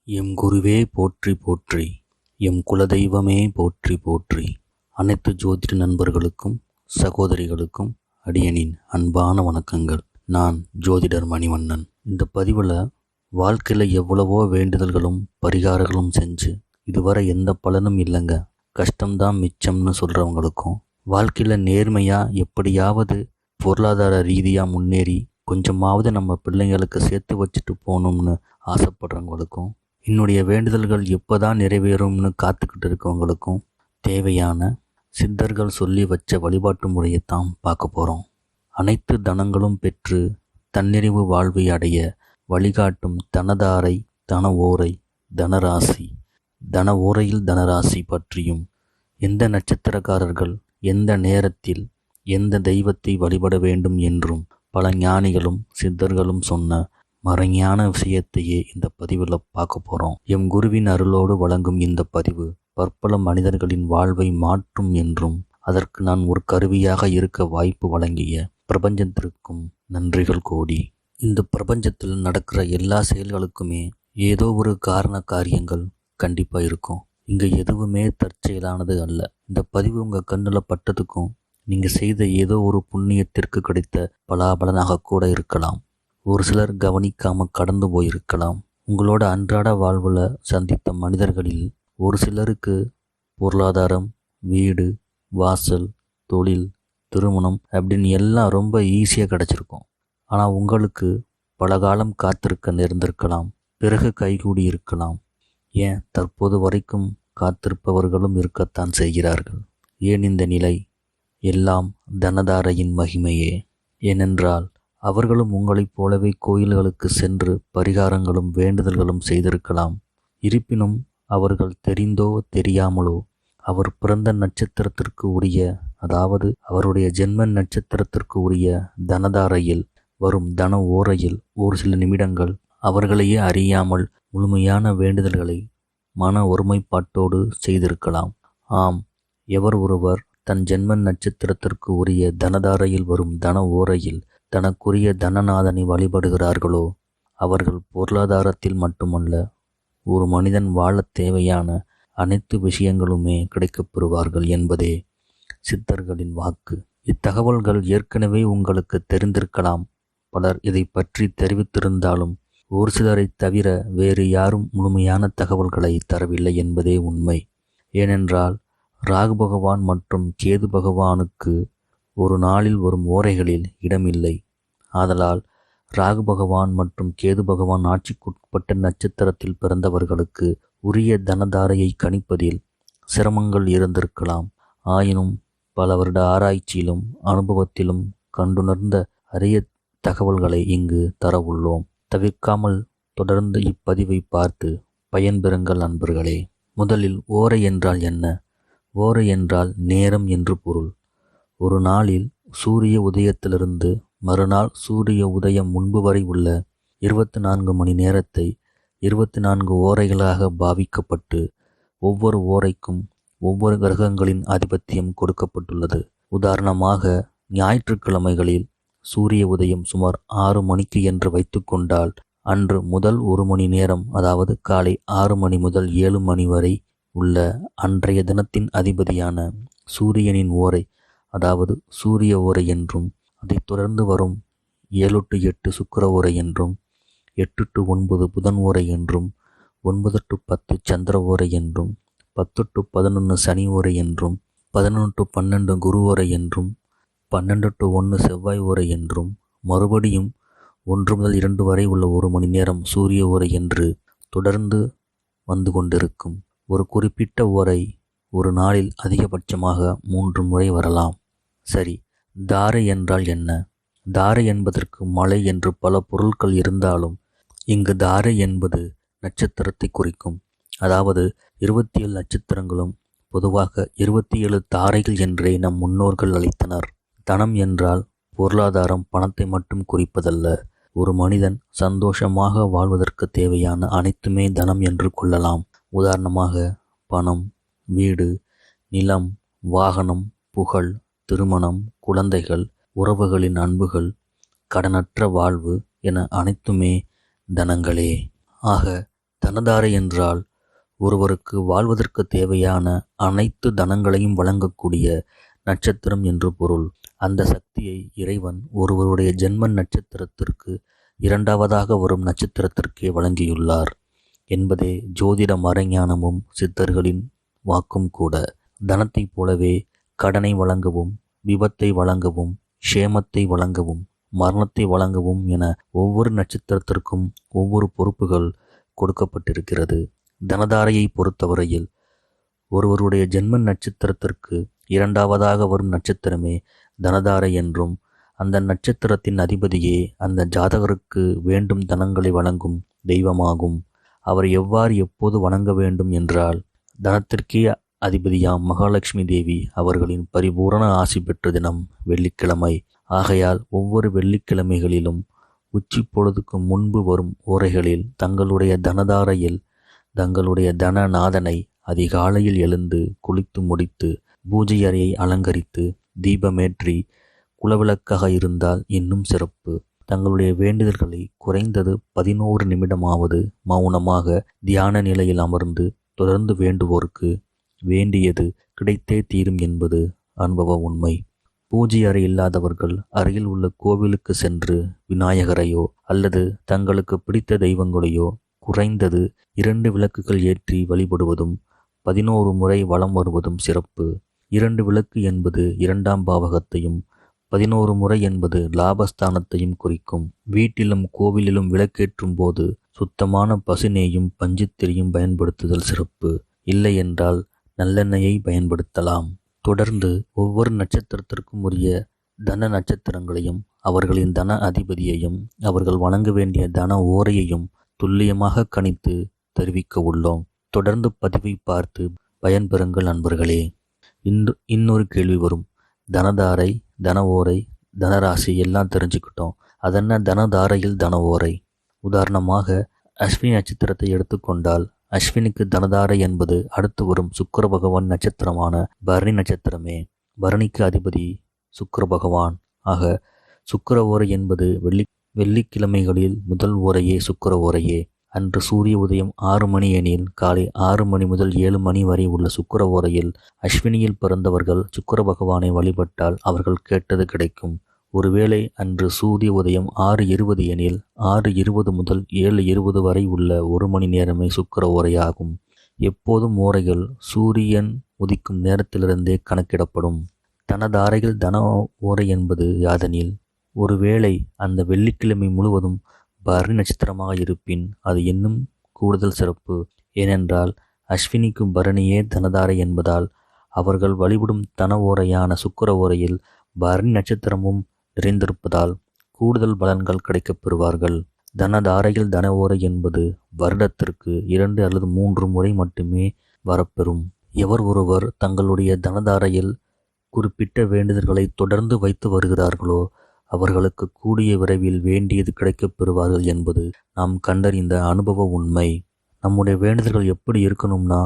M குருவே போற்றி போற்றி, எம் குலதெய்வமே போற்றி போற்றி. அனைத்து ஜோதிட நண்பர்களுக்கும் சகோதரிகளுக்கும் அடியனின் அன்பான வணக்கங்கள். நான் ஜோதிடர் மணிவண்ணன். இந்த பதிவில் வாழ்க்கையில் எவ்வளவோ வேண்டுதல்களும் பரிகாரங்களும் செஞ்சு இதுவரை எந்த பலனும் இல்லைங்க, கஷ்டம்தான் மிச்சம்னு சொல்கிறவங்களுக்கும், வாழ்க்கையில் நேர்மையாக எப்படியாவது பொருளாதார ரீதியாக முன்னேறி கொஞ்சமாவது நம்ம பிள்ளைங்களுக்கு சேர்த்து வச்சுட்டு போகணும்னு ஆசைப்படுறவங்களுக்கும், என்னுடைய வேண்டுதல்கள் எப்போதான் நிறைவேறும்னு காத்துக்கிட்டு இருக்கவங்களுக்கும் தேவையான சித்தர்கள் சொல்லி வச்ச வழிபாட்டு முறையைத்தான் பார்க்க போகிறோம். அனைத்து தனங்களும் பெற்று தன்னிறைவு வாழ்வை அடைய வழிகாட்டும் தனதாரை, தன ஓரை, தனராசி, தன ஓரையில் தனராசி பற்றியும், எந்த நட்சத்திரக்காரர்கள் எந்த நேரத்தில் எந்த தெய்வத்தை வழிபட வேண்டும் என்றும் பல ஞானிகளும் சித்தர்களும் சொன்ன மறைஞான விஷயத்தையே இந்த பதிவில் பார்க்க போகிறோம். எம் குருவின் அருளோடு வழங்கும் இந்த பதிவு பற்பல மனிதர்களின் வாழ்வை மாற்றும் என்றும் அதற்கு நான் ஒரு கருவியாக இருக்க வாய்ப்பு வழங்கிய பிரபஞ்சத்திற்கும் நன்றிகள் கோடி. இந்த பிரபஞ்சத்தில் நடக்கிற எல்லா செயல்களுக்குமே ஏதோ ஒரு காரண காரியங்கள் கண்டிப்பாக இருக்கும். இங்கே எதுவுமே தற்செயலானது அல்ல. இந்த பதிவு உங்கள் கண்ணில் பட்டதுக்கும் நீங்கள் செய்த ஏதோ ஒரு புண்ணியத்திற்கு கிடைத்த பலாபலனாக கூட இருக்கலாம். ஒரு சிலர் கவனிக்காமல் கடந்து போயிருக்கலாம். உங்களோட அன்றாட வாழ்வில் சந்தித்த மனிதர்களில் ஒரு சிலருக்கு பொருளாதாரம், வீடு, வாசல், தொழில், திருமணம் அப்படின்னு எல்லாம் ரொம்ப ஈஸியாக கிடச்சிருக்கும். ஆனால் உங்களுக்கு பல காலம் காத்திருக்க நேர்ந்திருக்கலாம், பிறகு கைகூடி இருக்கலாம். ஏன் தற்போது வரைக்கும் காத்திருப்பவர்களும் இருக்கத்தான் செய்கிறார்கள். ஏன் இந்த நிலை? எல்லாம் தனதாரையின் மகிமையே. ஏனென்றால் அவர்களும் உங்களைப் போலவே கோயில்களுக்கு சென்று பரிகாரங்களும் வேண்டுதல்களும் செய்திருக்கலாம். இருப்பினும் அவர்கள் தெரிந்தோ தெரியாமலோ அவர் பிறந்த நட்சத்திரத்திற்கு உரிய, அதாவது அவருடைய ஜென்ம நட்சத்திரத்திற்கு உரிய தனதாரையில் வரும் தன ஓரையில் ஒரு சில நிமிடங்கள் அவர்களையே அறியாமல் முழுமையான வேண்டுதல்களை மன ஒருமைப்பாட்டோடு செய்திருக்கலாம். ஆம், எவர் ஒருவர் தன் ஜென்ம நட்சத்திரத்திற்கு உரிய தனதாரையில் வரும் தன ஓரையில் தனக்குரிய தனநாதனை வழிபடுகிறார்களோ அவர்கள் பொருளாதாரத்தில் மட்டுமல்ல, ஒரு மனிதன் வாழத் தேவையான அனைத்து விஷயங்களுமே கிடைக்கப் பெறுவார்கள் என்பதே சித்தர்களின் வாக்கு. இத்தகவல்கள் ஏற்கனவே உங்களுக்கு தெரிந்திருக்கலாம். பலர் இதை பற்றி தெரிவித்திருந்தாலும் ஒரு சிலரை தவிர வேறு யாரும் முழுமையான தகவல்களை தரவில்லை என்பதே உண்மை. ஏனென்றால் ராகு பகவான் மற்றும் கேது பகவானுக்கு ஒரு நாளில் வரும் ஓரைகளில் இடமில்லை. ஆதலால் ராகு பகவான் மற்றும் கேது பகவான் ஆட்சிக்குட்பட்ட நட்சத்திரத்தில் பிறந்தவர்களுக்கு உரிய தனதாரையை கணிப்பதில் சிரமங்கள் இருந்திருக்கலாம். ஆயினும் பல வருட ஆராய்ச்சியிலும் அனுபவத்திலும் கண்டுணர்ந்த அரிய தகவல்களை இங்கு தர உள்ளோம். தவிர்க்காமல் தொடர்ந்து இப்பதிவை பார்த்து பயன்பெறுங்கள் நண்பர்களே. முதலில் ஓரை என்றால் என்ன? ஓரை என்றால் நேரம் என்று பொருள். ஒரு நாளில் சூரிய உதயத்திலிருந்து மறுநாள் சூரிய உதயம் முன்பு வரை உள்ள 24 மணி நேரத்தை 24 ஓரைகளாக பாவிக்கப்பட்டு ஒவ்வொரு ஓரைக்கும் ஒவ்வொரு கிரகங்களின் ஆதிபத்தியம் கொடுக்கப்பட்டுள்ளது. உதாரணமாக ஞாயிற்றுக்கிழமைகளில் சூரிய உதயம் சுமார் 6 மணிக்கு என்று வைத்துக்கொண்டால் அன்று முதல் 1 மணி நேரம், அதாவது காலை 6 மணி முதல் 7 மணி வரை உள்ள அன்றைய தினத்தின் அதிபதியான சூரியனின் ஓரை, அதாவது சூரிய ஓரை என்றும், அதைத் தொடர்ந்து வரும் 7 to 8 சுக்கிர ஓரை என்றும், 8 to 9 புதன் ஓரை என்றும், 9 to 10 சந்திர ஓரை என்றும், 10 to 11 சனி ஓரை என்றும், 11 to 12 குரு ஓரை என்றும், 12 to 1 செவ்வாய் ஓரை என்றும், மறுபடியும் 1 முதல் 2 வரை உள்ள 1 மணி நேரம் சூரிய ஓரை என்று தொடர்ந்து வந்து கொண்டிருக்கும். ஒரு குறிப்பிட்ட ஓரை ஒரு நாளில் அதிகபட்சமாக 3 முறை வரலாம். சரி, தாரை என்றால் என்ன? தாரை என்பதற்கு மலை என்று பல பொருட்கள் இருந்தாலும் இங்கு தாரை என்பது நட்சத்திரத்தை குறிக்கும். அதாவது 27 நட்சத்திரங்களும் பொதுவாக 27 தாரைகள் என்றே நம் முன்னோர்கள் அழைத்தனர். தனம் என்றால் பொருளாதாரம், பணத்தை மட்டும் குறிப்பதல்ல. ஒரு மனிதன் சந்தோஷமாக வாழ்வதற்கு தேவையான அனைத்துமே தனம் என்று கொள்ளலாம். உதாரணமாக பணம், வீடு, நிலம், வாகனம், புகழ், திருமணம், குழந்தைகள், உறவுகளின் அன்புகள், கடனற்ற வாழ்வு என அனைத்துமே தனங்களே. ஆக தனதாரை என்றால் ஒருவருக்கு வாழ்வதற்கு தேவையான அனைத்து தனங்களையும் வழங்கக்கூடிய நட்சத்திரம் என்று பொருள். அந்த சக்தியை இறைவன் ஒருவருடைய ஜென்ம நட்சத்திரத்திற்கு இரண்டாவதாக வரும் நட்சத்திரத்திற்கே வழங்கியுள்ளார் என்பதே ஜோதிட மறைஞானமும் சித்தர்களின் வாக்கும் கூட. தனத்தைப் போலவே கடனை வழங்கவும், விபத்தை வழங்கவும், க்ஷேமத்தை வழங்கவும், மரணத்தை வழங்கவும் என ஒவ்வொரு நட்சத்திரத்திற்கும் ஒவ்வொரு பொறுப்புகள் கொடுக்கப்பட்டிருக்கிறது. தனதாரையை பொறுத்தவரையில் ஒருவருடைய ஜென்ம நட்சத்திரத்திற்கு இரண்டாவதாக வரும் நட்சத்திரமே தனதாரை என்றும், அந்த நட்சத்திரத்தின் அதிபதியே அந்த ஜாதகருக்கு வேண்டும் தனங்களை வழங்கும் தெய்வமாகும். அவர் எவ்வாறு எப்போது வணங்க வேண்டும் என்றால், தனத்திற்கே அதிபதியாம் மகாலட்சுமி தேவி அவர்களின் பரிபூரண ஆசி பெற்ற தினம் வெள்ளிக்கிழமை. ஆகையால் ஒவ்வொரு வெள்ளிக்கிழமைகளிலும் உச்சி பொழுதுக்கு முன்பு வரும் ஓரைகளில் தங்களுடைய தனதாரையில் தங்களுடைய தனநாதனை அதிகாலையில் எழுந்து குளித்து முடித்து பூஜை அறையை அலங்கரித்து தீபமேற்றி குலவிளக்காக இருந்தால் இன்னும் சிறப்பு. தங்களுடைய வேண்டுதல்களை குறைந்தது 11 நிமிடமாவது மௌனமாக தியான நிலையில் அமர்ந்து தொடர்ந்து வேண்டுவோருக்கு வேண்டியது கிடைத்தே தீரும் என்பது அனுபவ உண்மை. பூஜை அறை இல்லாதவர்கள் அருகில் உள்ள கோவிலுக்கு சென்று விநாயகரையோ அல்லது தங்களுக்கு பிடித்த தெய்வங்களையோ குறைந்தது 2 விளக்குகள் ஏற்றி வழிபடுவதும் 11 முறை வலம் வருவதும் சிறப்பு. 2 விளக்கு என்பது 2ஆம் பாவகத்தையும் 11 முறை என்பது லாபஸ்தானத்தையும் குறிக்கும். வீட்டிலும் கோவிலிலும் விளக்கேற்றும் போது சுத்தமான பசுநெய்யும் பஞ்சுத்திரியும் பயன்படுத்துதல் சிறப்பு. இல்லை என்றால் நல்லெண்ணெயை பயன்படுத்தலாம். தொடர்ந்து ஒவ்வொரு நட்சத்திரத்திற்கும் உரிய தன நட்சத்திரங்களையும் அவர்களின் தன அதிபதியையும் அவர்கள் வணங்க வேண்டிய தன ஓரையையும் துல்லியமாக கணித்து தெரிவிக்க உள்ளோம். தொடர்ந்து பதிவை பார்த்து பயன்பெறுங்கள் நண்பர்களே. இன்னொரு கேள்வி வரும். தனதாரை, தன ஓரை, தனராசி எல்லாம் தெரிஞ்சுக்கிட்டோம். அதென்ன தனதாரையில் தன ஓரை? உதாரணமாக அஸ்வினி நட்சத்திரத்தை எடுத்துக்கொண்டால் அஸ்வினிக்கு தனதாரை என்பது அடுத்து வரும் சுக்கிர பகவான் நட்சத்திரமான பரணி நட்சத்திரமே. பரணிக்கு அதிபதி சுக்கிர பகவான். ஆக சுக்கிர ஓரை என்பது வெள்ளிக்கிழமைகளில் முதல் ஓரையே சுக்கிர ஓரையே. அன்று சூரிய உதயம் 6 மணி எனில் காலை 6 மணி முதல் 7 மணி வரை உள்ள சுக்கிர ஓரையில் அஸ்வினியில் பிறந்தவர்கள் சுக்கிர பகவானை வழிபட்டால் அவர்கள் கேட்டது கிடைக்கும். ஒருவேளை அன்று சூரிய உதயம் 6:20 எனில் 6:20 முதல் 7:20 வரை உள்ள 1 மணி நேரமே சுக்கிர ஓரையாகும். எப்போதும் ஓரைகள் சூரியன் உதிக்கும் நேரத்திலிருந்தே கணக்கிடப்படும். தனதாரையில் தன ஓரை என்பது யாதெனில், ஒருவேளை அந்த வெள்ளிக்கிழமை முழுவதும் பரணி நட்சத்திரமாக இருப்பின் அது இன்னும் கூடுதல் சிறப்பு. ஏனென்றால் அஸ்வினிக்கு பரணியே தனதாரை என்பதால் அவர்கள் வழிபடும் தன ஓரையான சுக்கிர ஓரையில் பரணி நட்சத்திரமும் நிறைந்திருப்பதால் கூடுதல் பலன்கள் கிடைக்கப் பெறுவார்கள். தனதாரையில் தன ஓரை என்பது வருடத்திற்கு 2 அல்லது 3 முறை மட்டுமே வரப்பெறும். எவர் ஒருவர் தங்களுடைய தனதாரையில் குறிப்பிட்ட வேண்டுதல்களை தொடர்ந்து வைத்து வருகிறார்களோ அவர்களுக்கு கூடிய விரைவில் வேண்டியது கிடைக்கப் பெறுவார்கள் என்பது நாம் கண்டறிந்த அனுபவ உண்மை. நம்முடைய வேண்டுதல்கள் எப்படி இருக்கணும்னா,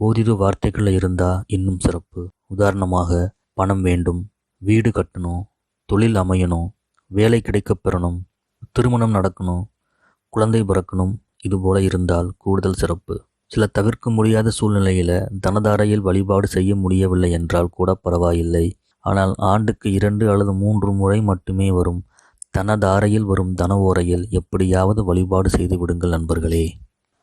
ஓரிரு வார்த்தைகளில் இருந்தால் இன்னும் சிறப்பு. உதாரணமாக, பணம் வேண்டும், வீடு கட்டணும், தொழில் அமையணும், வேலை கிடைக்கப் பெறணும், திருமணம் நடக்கணும், குழந்தை பிறக்கணும், இதுபோல இருந்தால் கூடுதல் சிறப்பு. சில தவிர்க்க முடியாத சூழ்நிலையில் தனதாரையில் வழிபாடு செய்ய முடியவில்லை என்றால் கூட பரவாயில்லை. ஆனால் ஆண்டுக்கு 2 அல்லது 3 முறை மட்டுமே வரும் தனதாரையில் வரும் தன ஓரையில் எப்படியாவது வழிபாடு செய்து விடுங்கள் நண்பர்களே.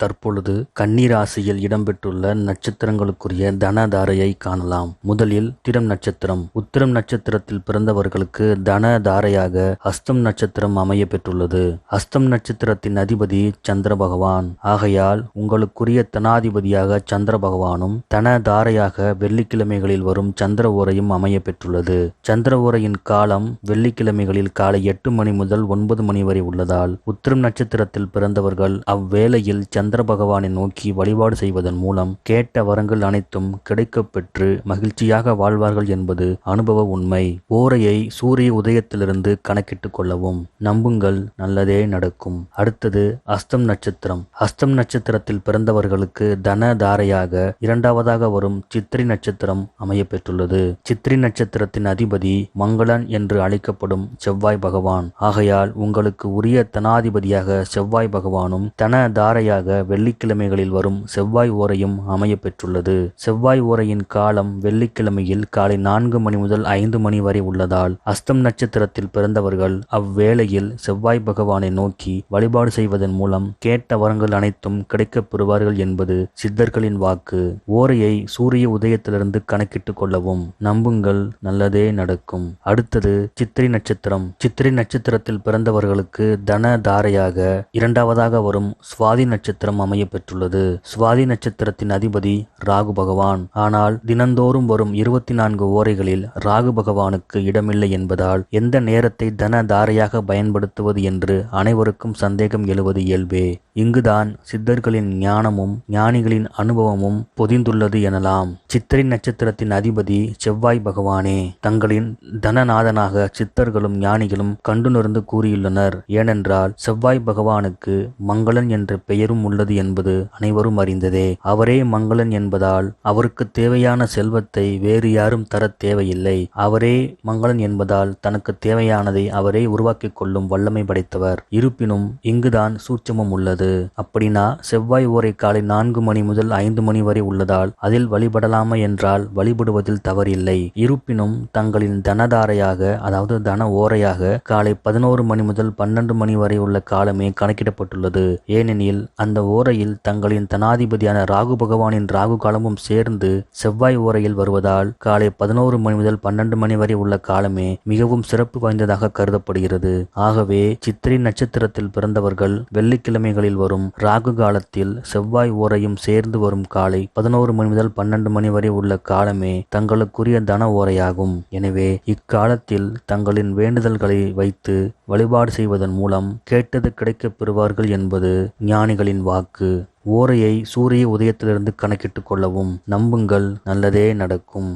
தற்பொழுது கன்னி ராசியில் இடம்பெற்றுள்ள நட்சத்திரங்களுக்குரிய தனதாரையை காணலாம். முதலில் உத்திரம் நட்சத்திரம். உத்திரம் நட்சத்திரத்தில் பிறந்தவர்களுக்கு தனதாரையாக ஹஸ்தம் நட்சத்திரம் அமைய பெற்றுள்ளது. ஹஸ்தம் நட்சத்திரத்தின் அதிபதி சந்திர பகவான். ஆகையால் உங்களுக்குரிய தனாதிபதியாக சந்திர பகவானும் தனதாரையாக வெள்ளிக்கிழமைகளில் வரும் சந்திர ஓரையும் அமைய பெற்றுள்ளது. சந்திர ஓரையின் காலம் வெள்ளிக்கிழமைகளில் காலை 8 மணி முதல் 9 மணி வரை உள்ளதால் உத்திரம் நட்சத்திரத்தில் பிறந்தவர்கள் அவ்வேளையில் சந்திர பகவானை நோக்கி வழிபாடு செய்வதன் மூலம் கேட்ட வரங்கள் அனைத்தும் கிடைக்கப் பெற்று மகிழ்ச்சியாக வாழ்வார்கள் என்பது அனுபவ உண்மை. ஓரையை சூரிய உதயத்திலிருந்து கணக்கிட்டுக் கொள்ளவும். நம்புங்கள், நல்லதே நடக்கும். அடுத்தது அஸ்தம் நட்சத்திரம். அஸ்தம் நட்சத்திரத்தில் பிறந்தவர்களுக்கு தனதாரையாக இரண்டாவதாக வரும் சித்திரை நட்சத்திரம் அமைய பெற்றுள்ளது. சித்திரை நட்சத்திரத்தின் அதிபதி மங்களன் என்று அழைக்கப்படும் செவ்வாய் பகவான். ஆகையால் உங்களுக்கு உரிய தனாதிபதியாக செவ்வாய் பகவானும் தனதாரையாக வெள்ளிக்கிழமைகளில் வரும் செவ்வாய் ஓரையும் அமைய பெற்றுள்ளது. செவ்வாய் ஓரையின் காலம் வெள்ளிக்கிழமையில் காலை 4 மணி முதல் 5 மணி வரை உள்ளதால் அஸ்தம் நட்சத்திரத்தில் பிறந்தவர்கள் அவ்வேளையில் செவ்வாய் பகவானை நோக்கி வழிபாடு செய்வதன் மூலம் கேட்ட வரங்கள் அனைத்தும் கிடைக்கப் பெறுவார்கள் என்பது சித்தர்களின் வாக்கு. ஓரையை சூரிய உதயத்திலிருந்து கணக்கிட்டுக் கொள்ளவும். நம்புங்கள், நல்லதே நடக்கும். அடுத்தது சித்திரை நட்சத்திரம். சித்திரை நட்சத்திரத்தில் பிறந்தவர்களுக்கு தன தாரையாக இரண்டாவதாக வரும் சுவாதி நட்சத்திரம் அமைய பெற்றுள்ளது. சுவாதி நட்சத்திரத்தின் அதிபதி ராகு பகவான். ஆனால் தினந்தோறும் வரும் 24 ஓரைகளில் ராகு பகவானுக்கு இடமில்லை என்பதால் எந்த நேரத்தை தன தாரையாக பயன்படுத்துவது என்று அனைவருக்கும் சந்தேகம் எழுவது இயல்பே. இங்குதான் சித்தர்களின் ஞானமும் ஞானிகளின் அனுபவமும் பொதிந்துள்ளது எனலாம். சித்திரை நட்சத்திரத்தின் அதிபதி செவ்வாய் பகவானே. தங்களின் தனநாதனாக சித்தர்களும் ஞானிகளும் கண்டுணர்ந்து கூறியுள்ளனர். ஏனென்றால் செவ்வாய் பகவானுக்கு மங்களன் என்ற பெயரும் உள்ளது என்பது அனைவரும் அறிந்ததே. அவரே மங்களன் என்பதால் அவருக்கு தேவையான செல்வத்தை வேறு யாரும் தர தேவையில்லை. அவரே மங்களன் என்பதால் தனக்கு தேவையானதை அவரே உருவாக்கிக் கொள்ளும் வல்லமை படைத்தவர். இருப்பினும் இங்குதான் சூட்சமம் உள்ளது. அப்படின்னா செவ்வாய் ஓரை காலை 4 மணி முதல் 5 மணி வரை உள்ளதால் அதில் வழிபடலாமா என்றால் வழிபடுவதில் தவறில்லை. இருப்பினும் தங்களின் தனதாரையாக, அதாவது தன ஓரையாக காலை 11 மணி முதல் 12 மணி வரை உள்ள காலமே கணக்கிடப்பட்டுள்ளது. ஏனெனில் அந்த ஓரையில் தங்களின் தனாதிபதியான ராகு பகவானின் ராகு காலமும் சேர்ந்து செவ்வாய் ஓரையில் வருவதால் காலை 11 மணி முதல் 12 மணி வரை உள்ள காலமே மிகவும் சிறப்பு வாய்ந்ததாக கருதப்படுகிறது. ஆகவே சித்திரை நட்சத்திரத்தில் பிறந்தவர்கள் வெள்ளிக்கிழமைகளில் வரும் ராகு காலத்தில் செவ்வாய் ஓரையும் சேர்ந்து வரும் காலை 11 மணி முதல் 12 மணி வரை உள்ள காலமே தங்களுக்குரிய தன ஓரையாகும். எனவே இக்காலத்தில் தங்களின் வேண்டுதல்களை வைத்து வழிபாடு செய்வதன் மூலம் கேட்டது கிடைக்கப் பெறுவார்கள் என்பது ஞானிகளின் வாக்கு. ஓரையை சூரிய உதயத்திலிருந்து கணக்கிட்டுக் கொள்ளவும். நம்புங்கள், நல்லதே நடக்கும்.